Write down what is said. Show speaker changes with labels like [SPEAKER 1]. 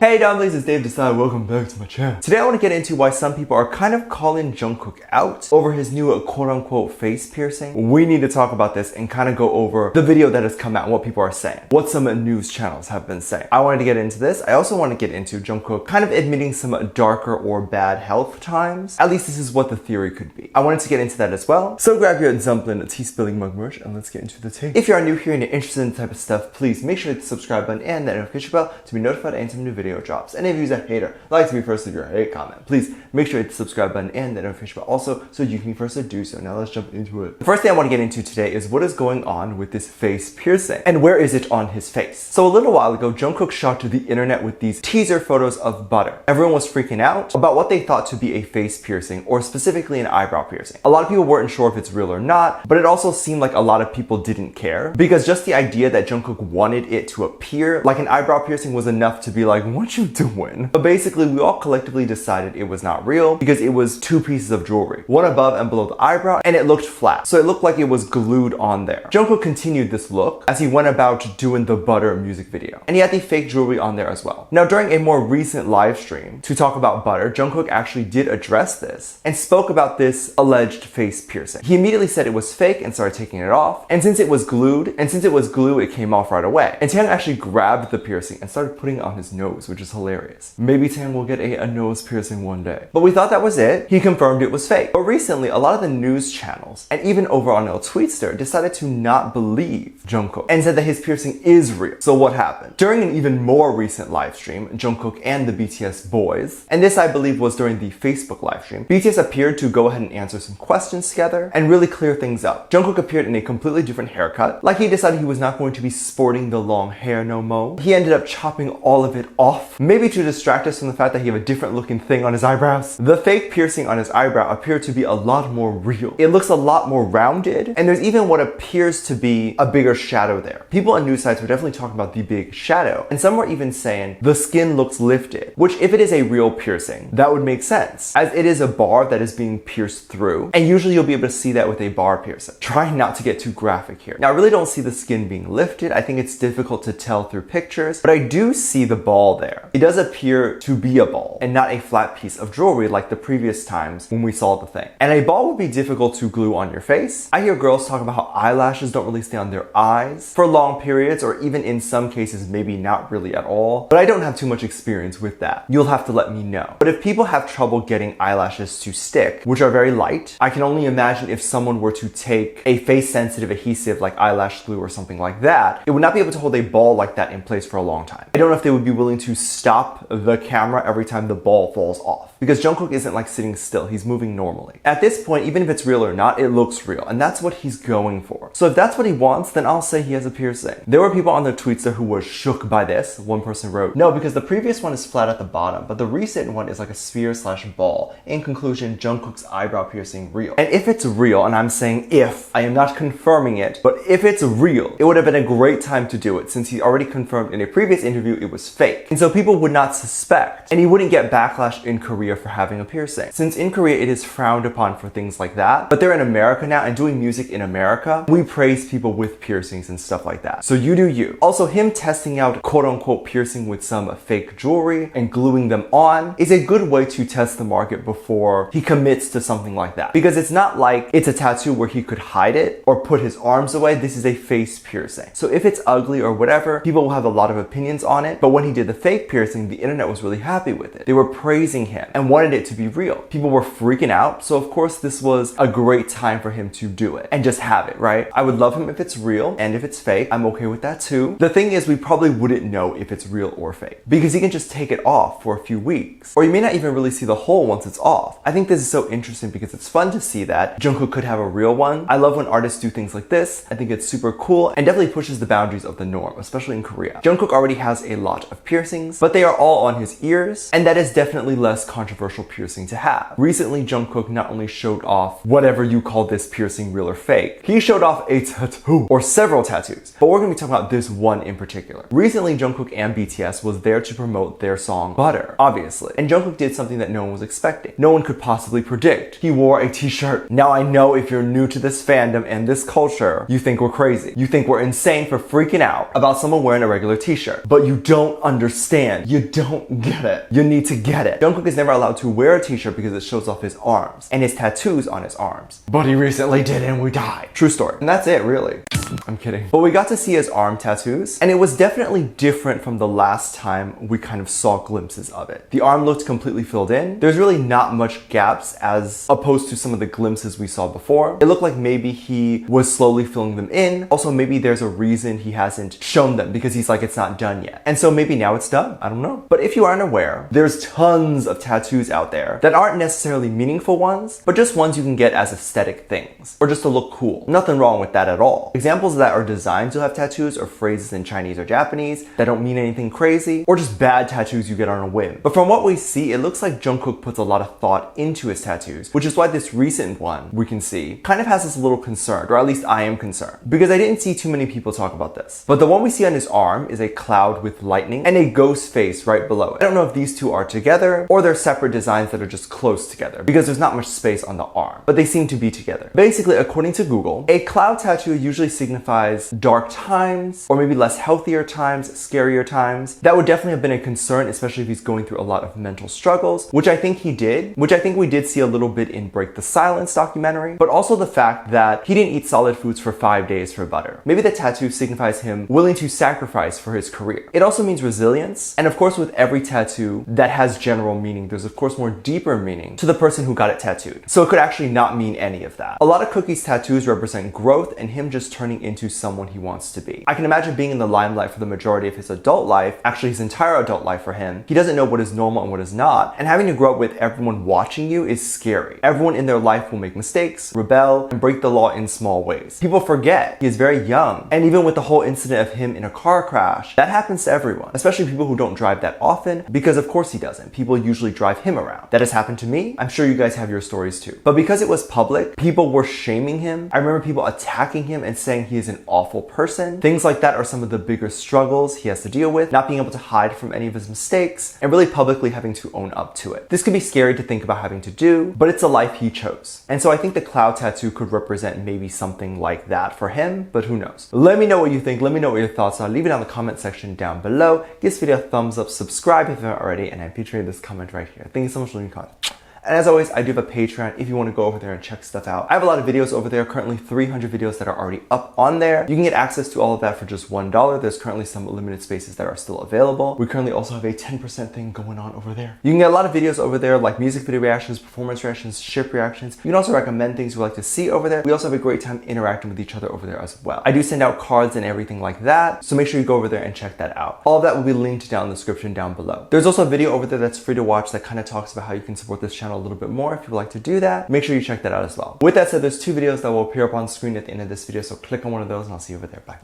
[SPEAKER 1] Hey dumplings, it's Dave Desai, welcome back to my channel. Today I want to get into why some people are kind of calling Jungkook out over his new quote-unquote face piercing. We need to talk about this and kind of go over the video that has come out and what people are saying, what some news channels have been saying. I wanted to get into this. I also want to get into Jungkook kind of admitting some darker or bad health times. At least this is what the theory could be. I wanted to get into that as well. So grab your dumpling tea spilling mug merch and let's get into the tea. If you are new here and you're interested in the type of stuff, please make sure to hit the subscribe button and that notification bell to be notified anytime a new video drops. And if you're a hater, like to be first of your hate comment, please make sure to hit the subscribe button and that notification bell also so you can be first to do so. Now let's jump into it. The first thing I want to get into today is what is going on with this face piercing and where is it on his face. So a little while ago, Jungkook shot to the internet with these teaser photos of butter. Everyone was freaking out about what they thought to be a face piercing or specifically an eyebrow piercing. A lot of people weren't sure if it's real or not, but it also seemed like a lot of people didn't care because just the idea that Jungkook wanted it to appear like an eyebrow piercing was enough to be like, what you doing? But basically we all collectively decided it was not real because it was two pieces of jewelry, one above and below the eyebrow, and it looked flat. So it looked like it was glued on there. Jungkook continued this look as he went about doing the butter music video. And he had the fake jewelry on there as well. Now during a more recent live stream to talk about butter, Jungkook actually did address this and spoke about this alleged face piercing. He immediately said it was fake and started taking it off. And since it was glued, it came off right away. And Taeyang actually grabbed the piercing and started putting it on his nose, which is hilarious. Maybe Taeyang will get a nose piercing one day. But we thought that was it. He confirmed it was fake. But recently, a lot of the news channels and even over on El Tweetster decided to not believe Jungkook and said that his piercing is real. So what happened? During an even more recent live stream, Jungkook and the BTS boys, and this I believe was during the Facebook live stream, BTS appeared to go ahead and answer some questions together and really clear things up. Jungkook appeared in a completely different haircut, like he decided he was not going to be sporting the long hair no more. He ended up chopping all of it off, maybe to distract us from the fact that he had a different looking thing on his eyebrows. The fake piercing on his eyebrow appeared to be a lot more real. It looks a lot more rounded, and there's even what appears to be a bigger shadow there. People on news sites were definitely talking about the big shadow, and some were even saying the skin looks lifted, which if it is a real piercing, that would make sense, as it is a bar that is being pierced through, and usually you'll be able to see that with a bar piercing. Trying not to get too graphic here. Now I really don't see the skin being lifted. I think it's difficult to tell through pictures, but I do see the ball there. It does appear to be a ball and not a flat piece of jewelry like the previous times when we saw the thing. And a ball would be difficult to glue on your face. I hear girls talk about how eyelashes don't really stay on their eyes for long periods, or even in some cases maybe not really at all, but I don't have too much experience with that. You'll have to let me know. But if people have trouble getting eyelashes to stick, which are very light, I can only imagine if someone were to take a face sensitive adhesive like eyelash glue or something like that, it would not be able to hold a ball like that in place for a long time. I don't know if they would be willing to stop the camera every time the ball falls off, because Jungkook isn't like sitting still, he's moving normally. At this point, even if it's real or not, it looks real, and that's what he's going for. So if that's what he wants, then I'll say he has a piercing. There were people on their tweets there who were shook by this. One person wrote, no, because the previous one is flat at the bottom, but the recent one is like a sphere slash ball. In conclusion, Jungkook's eyebrow piercing real. And if it's real, and I'm saying if, I am not confirming it, but if it's real, it would have been a great time to do it since he already confirmed in a previous interview it was fake. And so people would not suspect, and he wouldn't get backlash in Korea for having a piercing. Since in Korea it is frowned upon for things like that, but they're in America now, and doing music in America, we praise people with piercings and stuff like that. So you do you. Also, him testing out quote-unquote piercing with some fake jewelry and gluing them on is a good way to test the market before he commits to something like that. Because it's not like it's a tattoo where he could hide it or put his arms away. This is a face piercing. So if it's ugly or whatever, people will have a lot of opinions on it. But when he did the fake piercing, the internet was really happy with it. They were praising him and wanted it to be real. People were freaking out. So of course this was a great time for him to do it and just have it, right? I would love him if it's real, and if it's fake, I'm okay with that too. The thing is, we probably wouldn't know if it's real or fake because he can just take it off for a few weeks, or you may not even really see the hole once it's off. I think this is so interesting because it's fun to see that Jungkook could have a real one. I love when artists do things like this. I think it's super cool and definitely pushes the boundaries of the norm, especially in Korea. Jungkook already has a lot of piercings, but they are all on his ears, and that is definitely less controversial piercing to have. Recently, Jungkook not only showed off whatever you call this piercing real or fake, he showed off a tattoo, or several tattoos, but we're going to be talking about this one in particular. Recently, Jungkook and BTS was there to promote their song Butter, obviously, and Jungkook did something that no one was expecting. No one could possibly predict. He wore a t-shirt. Now I know if you're new to this fandom and this culture, you think we're crazy. You think we're insane for freaking out about someone wearing a regular t-shirt, but you don't understand understand. You don't get it. You need to get it. Jungkook is never allowed to wear a t-shirt because it shows off his arms and his tattoos on his arms. But he recently did and we died. True story. And that's it, really. I'm kidding. But we got to see his arm tattoos, and it was definitely different from the last time we kind of saw glimpses of it. The arm looked completely filled in. There's really not much gaps as opposed to some of the glimpses we saw before. It looked like maybe he was slowly filling them in. Also, maybe there's a reason he hasn't shown them because he's like, it's not done yet. And so maybe now it's done. I don't know. But if you aren't aware, there's tons of tattoos out there that aren't necessarily meaningful ones, but just ones you can get as aesthetic things or just to look cool. Nothing wrong with that at all. Examples that are designed to have tattoos or phrases in Chinese or Japanese that don't mean anything crazy, or just bad tattoos you get on a whim. But from what we see, it looks like Jungkook puts a lot of thought into his tattoos, which is why this recent one we can see kind of has us a little concerned, or at least I am concerned, because I didn't see too many people talk about this. But the one we see on his arm is a cloud with lightning and a ghost face right below it. I don't know if these two are together or they're separate designs that are just close together because there's not much space on the arm, but they seem to be together. Basically, according to Google, a cloud tattoo usually signifies dark times or maybe less healthier times, scarier times. That would definitely have been a concern, especially if he's going through a lot of mental struggles, which I think he did, which I think we did see a little bit in Break the Silence documentary, but also the fact that he didn't eat solid foods for 5 days for butter. Maybe the tattoo signifies him willing to sacrifice for his career. It also means resilience, and of course with every tattoo that has general meaning, there's of course more deeper meaning to the person who got it tattooed. So it could actually not mean any of that. A lot of Cookie's tattoos represent growth and him just turning into someone he wants to be. I can imagine being in the limelight for the majority of his adult life, actually his entire adult life for him. He doesn't know what is normal and what is not, and having to grow up with everyone watching you is scary. Everyone in their life will make mistakes, rebel, and break the law in small ways. People forget he is very young, and even with the whole incident of him in a car crash, that happens to everyone, especially people who don't drive that often, because of course he doesn't. People usually drive him around. That has happened to me. I'm sure you guys have your stories too. But because it was public, people were shaming him. I remember people attacking him and saying he is an awful person. Things like that are some of the bigger struggles he has to deal with, not being able to hide from any of his mistakes, and really publicly having to own up to it. This could be scary to think about having to do, but it's a life he chose. And so I think the cloud tattoo could represent maybe something like that for him, but who knows? Let me know what you think. Let me know what your thoughts are. Leave it down in the comment section down below. Give this video a thumbs up, subscribe if you haven't already, and I'm featuring this comment right here. Thank you so much for leaving a comment. And as always, I do have a Patreon if you want to go over there and check stuff out. I have a lot of videos over there, currently 300 videos that are already up on there. You can get access to all of that for just $1. There's currently some limited spaces that are still available. We currently also have a 10% thing going on over there. You can get a lot of videos over there like music video reactions, performance reactions, ship reactions. You can also recommend things you like to see over there. We also have a great time interacting with each other over there as well. I do send out cards and everything like that, so make sure you go over there and check that out. All of that will be linked down in the description down below. There's also a video over there that's free to watch that kind of talks about how you can support this channel a little bit more. If you would like to do that, make sure you check that out as well. With that said, there's 2 videos that will appear up on screen at the end of this video, so click on one of those and I'll see you over there. Bye.